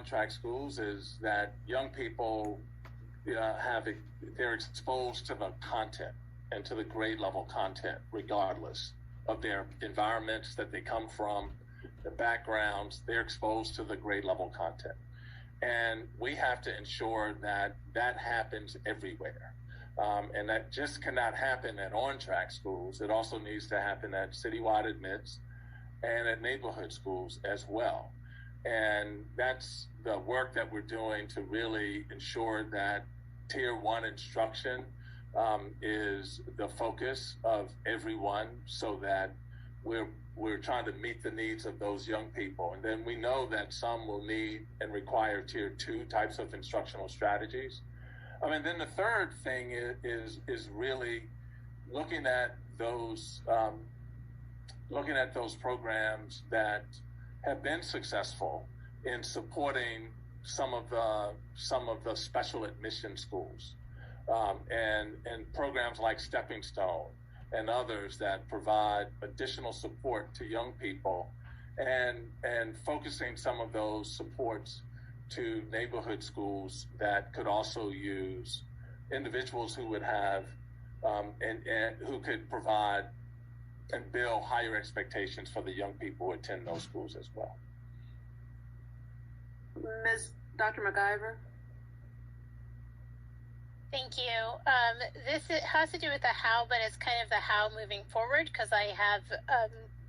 on-track schools is that young people they're exposed to the content and to the grade level content, regardless of their environments that they come from, the backgrounds. They're exposed to the grade level content. And we have to ensure that that happens everywhere. And that just cannot happen at on-track schools. It also needs to happen at citywide admits and at neighborhood schools as well. And that's the work that we're doing to really ensure that Tier 1 instruction is the focus of everyone, so that we're trying to meet the needs of those young people. And then we know that some will need and require Tier 2 types of instructional strategies. Then the third thing is really looking at those programs that have been successful in supporting some of the special admission schools, and programs like Stepping Stone and others that provide additional support to young people, and focusing some of those supports to neighborhood schools that could also use individuals who would have and who could provide and build higher expectations for the young people who attend those schools as well. Dr. McIver? Thank you. This has to do with the how, but it's kind of the how moving forward, because I have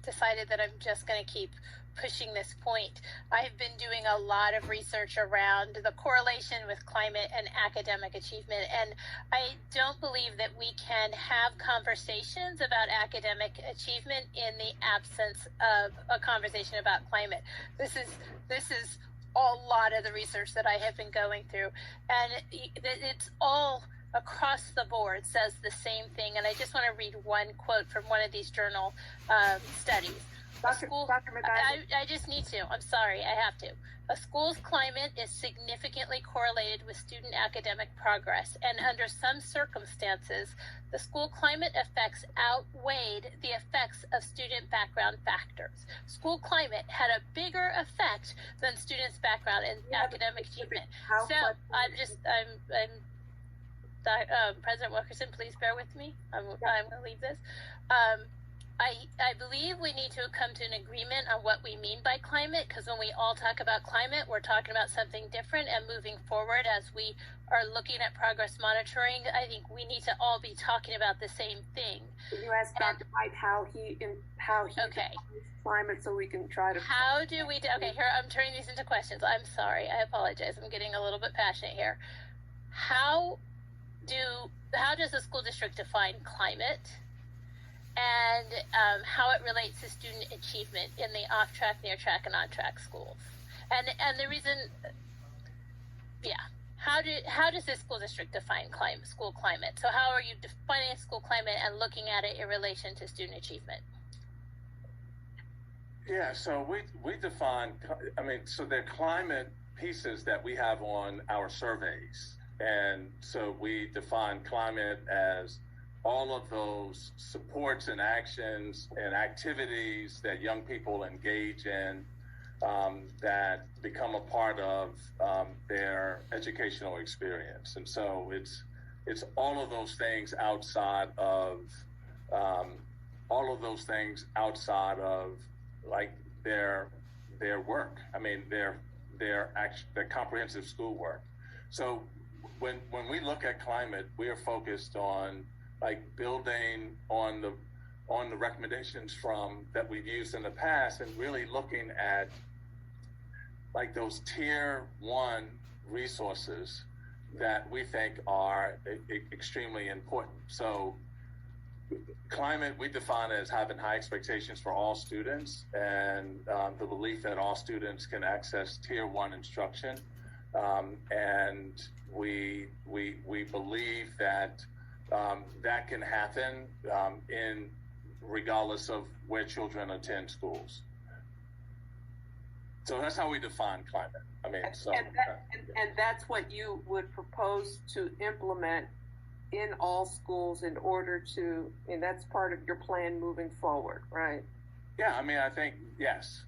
decided that I'm just going to keep pushing this point. I've been doing a lot of research around the correlation with climate and academic achievement, and I don't believe that we can have conversations about academic achievement in the absence of a conversation about climate. This is a lot of the research that I have been going through, and it's all across the board says the same thing. And I just want to read one quote from one of these journal studies. Dr. McIver? I just need to. I'm sorry, I have to. A school's climate is significantly correlated with student academic progress, and under some circumstances, the school climate effects outweighed the effects of student background factors. School climate had a bigger effect than students' background and academic achievement. So President Wilkerson, please bear with me. I'm going to leave this. I believe we need to come to an agreement on what we mean by climate, because when we all talk about climate, we're talking about something different. And moving forward, as we are looking at progress monitoring, I think we need to all be talking about the same thing. Can you ask Dr. White how he okay. climate, so we can try to... How do we... Okay, here, I'm turning these into questions. I'm sorry. I apologize. I'm getting a little bit passionate here. How does the school district define climate, and how it relates to student achievement in the off-track, near-track, and on-track schools? And the reason, how does this school district define school climate? So how are you defining school climate and looking at it in relation to student achievement? Yeah, so we define, so there are climate pieces that we have on our surveys. And so we define climate as all of those supports and actions and activities that young people engage in that become a part of their educational experience. And so it's all of those things outside of like their work. Their comprehensive schoolwork. So when we look at climate, we are focused on building on the recommendations that we've used in the past, and really looking at those Tier 1 resources that we think are extremely important. So climate we define as having high expectations for all students, and the belief that all students can access Tier 1 instruction. And we believe that that can happen in regardless of where children attend schools. So that's how we define climate. And that's what you would propose to implement in all schools in order to, and that's part of your plan moving forward, right? Yeah, I think yes,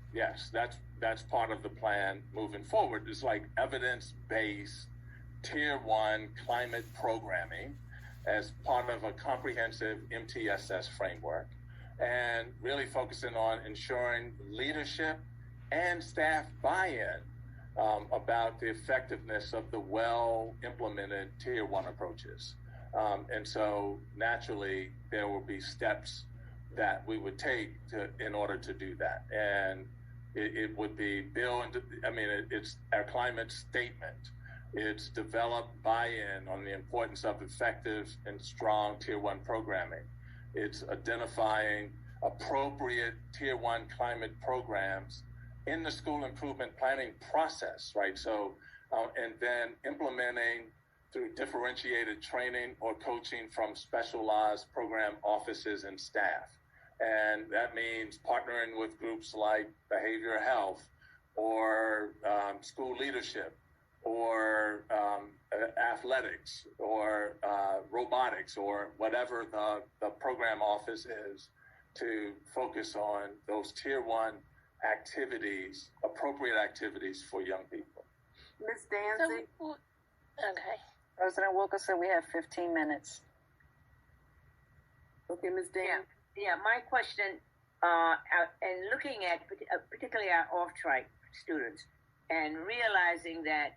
that's part of the plan moving forward. It's like evidence-based tier 1 climate programming as part of a comprehensive MTSS framework, and really focusing on ensuring leadership and staff buy-in about the effectiveness of the well-implemented tier 1 approaches. And so naturally, there will be steps that we would take in order to do that. And it would be it's our climate statement. It's develop buy-in on the importance of effective and strong tier 1 programming. It's identifying appropriate tier 1 climate programs in the school improvement planning process, right? So, and then implementing through differentiated training or coaching from specialized program offices and staff. And that means partnering with groups like behavioral health or school leadership or athletics or robotics or whatever the program office is, to focus on those tier 1 activities, appropriate activities for young people. Ms. Danzig? Okay. President Wilkerson, we have 15 minutes. Okay, Ms. Dan. Yeah, my question, and looking at particularly our off-track students, and realizing that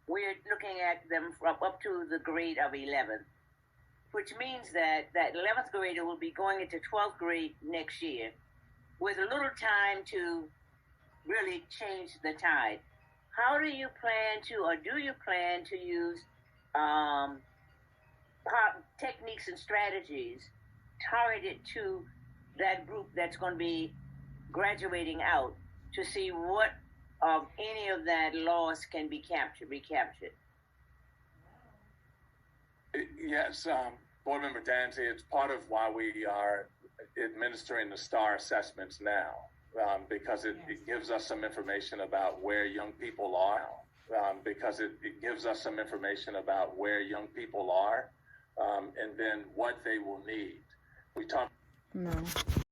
we're looking at them from up to the grade of 11th, which means that 11th grader will be going into 12th grade next year with a little time to really change the tide. How do you plan to, or do you plan to use techniques and strategies targeted to that group that's going to be graduating out to see what of any of that loss can be recaptured? Yes, Board Member Danzig, it's part of why we are administering the STAR assessments now, because it gives us some information about where young people are, because it gives us some information about where young people are, and then what they will need. We talk. No.